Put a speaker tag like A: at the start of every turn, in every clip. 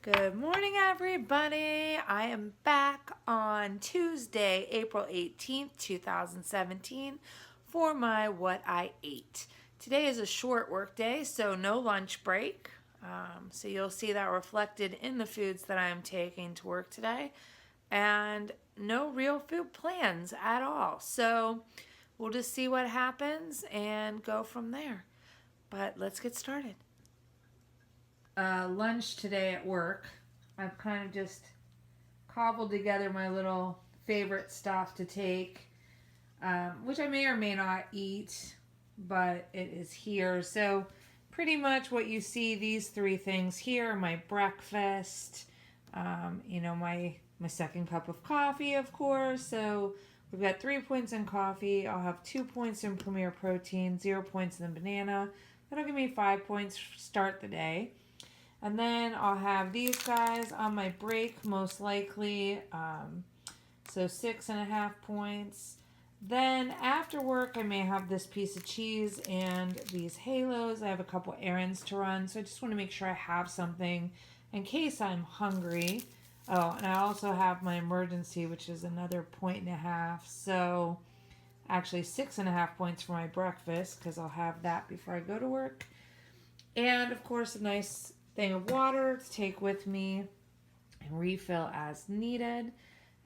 A: Good morning, everybody. I am back on Tuesday, April 18th, 2017 for my What I Ate. Today is a short work day, so no lunch break. So you'll see that reflected in the foods that I am taking to work today. And no real food plans at all. So we'll just see what happens and go from there. But let's get started. Lunch today at work. I've kind of just cobbled together my little favorite stuff to take, which I may or may not eat, but it is here. So pretty much what you see, these three things here, my breakfast, my second cup of coffee, of course. So we've got 3 points in coffee. I'll have 2 points in Premier Protein, 0 points in the banana. That'll give me 5 points to start the day. And then I'll have these guys on my break, most likely. So 6.5 points. Then after work, I may have this piece of cheese and these halos. I have a couple errands to run, so I just want to make sure I have something in case I'm hungry. Oh, and I also have my emergency, which is another 1.5. So actually 6.5 points for my breakfast because I'll have that before I go to work. And of course, a nice thing of water to take with me and refill as needed.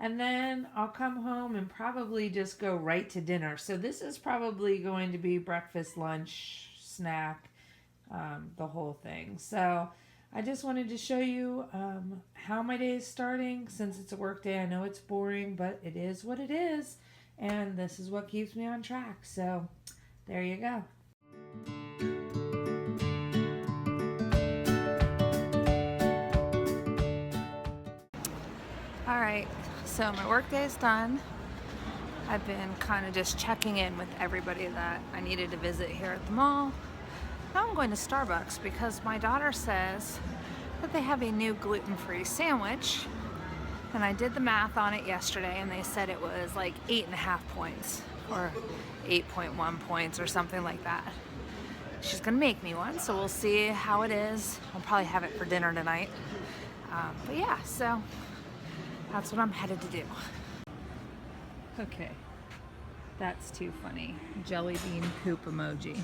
A: And then I'll come home and probably just go right to dinner. So this is probably going to be breakfast, lunch, snack, the whole thing. So I just wanted to show you how my day is starting. Since it's a work day, I know it's boring, but it is what it is. And this is what keeps me on track. So there you go. All right, so my work day is done. I've been kind of just checking in with everybody that I needed to visit here at the mall. Now I'm going to Starbucks because my daughter says that they have a new gluten-free sandwich. And I did the math on it yesterday and they said it was like 8.5 points or 8.1 points or something like that. She's gonna make me one, so we'll see how it is. I'll probably have it for dinner tonight. But yeah, so that's what I'm headed to do. Okay, that's too funny. Jelly bean poop emoji.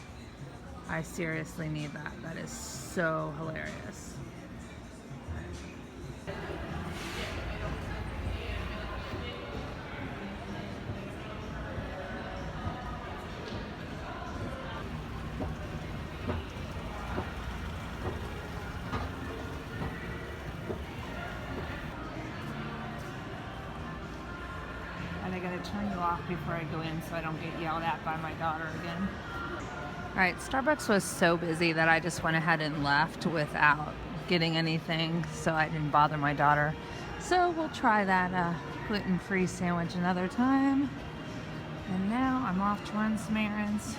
A: I seriously need that. That is so hilarious. And I gotta turn you off before I go in so I don't get yelled at by my daughter again. Alright, Starbucks was so busy that I just went ahead and left without getting anything, so I didn't bother my daughter. So we'll try that gluten-free sandwich another time. And now I'm off to run some errands.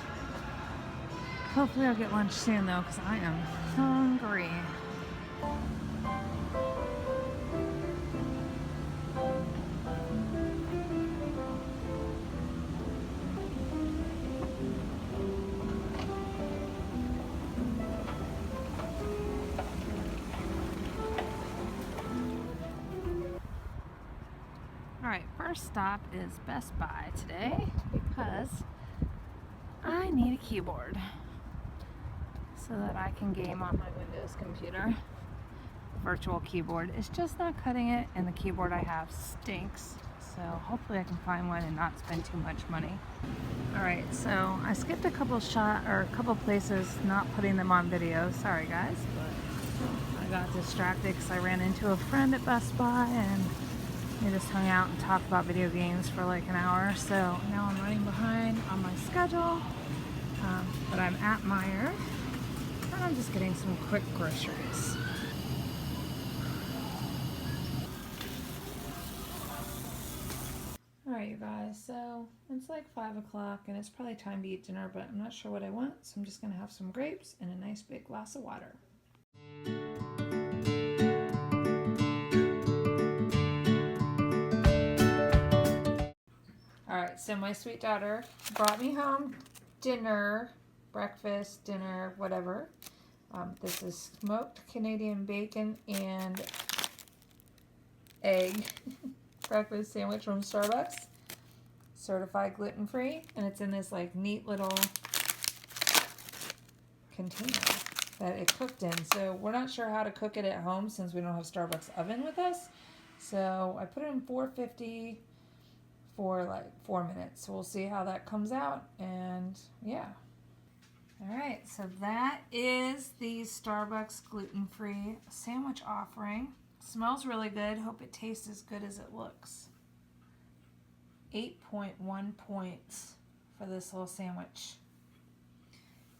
A: Hopefully I'll get lunch soon though, because I am hungry. Alright, first stop is Best Buy today because I need a keyboard so that I can game on my Windows computer. Virtual keyboard is just not cutting it, and the keyboard I have stinks. So hopefully I can find one and not spend too much money. Alright, so I skipped a couple places, not putting them on video. Sorry guys, but I got distracted because I ran into a friend at Best Buy and we just hung out and talked about video games for like an hour. So now I'm running behind on my schedule, but I'm at Meijer and I'm just getting some quick groceries. Alright you guys, so it's like 5 o'clock and it's probably time to eat dinner, but I'm not sure what I want, so I'm just going to have some grapes and a nice big glass of water. Alright, so my sweet daughter brought me home dinner, breakfast, dinner, whatever. This is smoked Canadian bacon and egg breakfast sandwich from Starbucks. Certified gluten-free, and it's in this like neat little container that it cooked in. So we're not sure how to cook it at home since we don't have Starbucks oven with us. So I put it in 450 for like 4 minutes. So we'll see how that comes out, and yeah. All right, so that is the Starbucks gluten-free sandwich offering. Smells really good. Hope it tastes as good as it looks. 8.1 points for this little sandwich.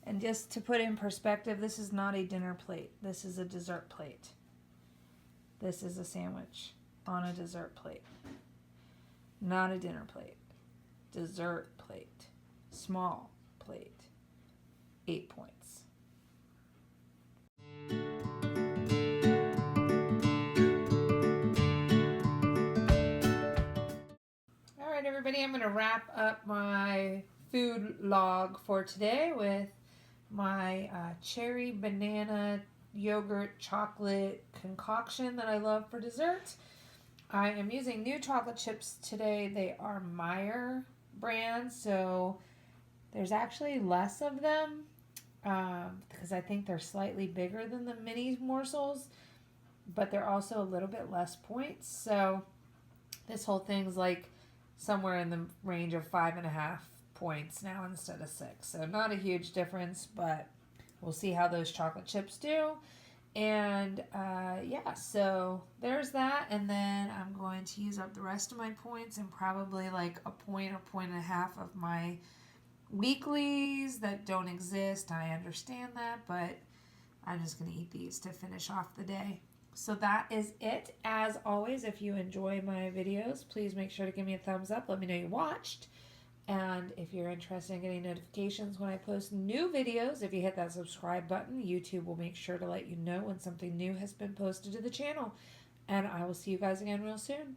A: And just to put in perspective, this is not a dinner plate. This is a dessert plate. This is a sandwich on a dessert plate. Not a dinner plate. Dessert plate. Small plate. 8 points. All right, everybody, I'm going to wrap up my food log for today with my cherry banana yogurt chocolate concoction that I love for dessert. I am using new chocolate chips today. They are Meyer brand, so there's actually less of them because I think they're slightly bigger than the mini morsels, but they're also a little bit less points. So this whole thing's like somewhere in the range of 5.5 points now instead of 6. So not a huge difference, but we'll see how those chocolate chips do. And yeah, so there's that. And then I'm going to use up the rest of my points and probably like a point or point and a half of my weeklies that don't exist. I understand that, but I'm just going to eat these to finish off the day. So that is it. As always, if you enjoy my videos, please make sure to give me a thumbs up. Let me know you watched. And if you're interested in getting notifications when I post new videos, if you hit that subscribe button, YouTube will make sure to let you know when something new has been posted to the channel. And I will see you guys again real soon.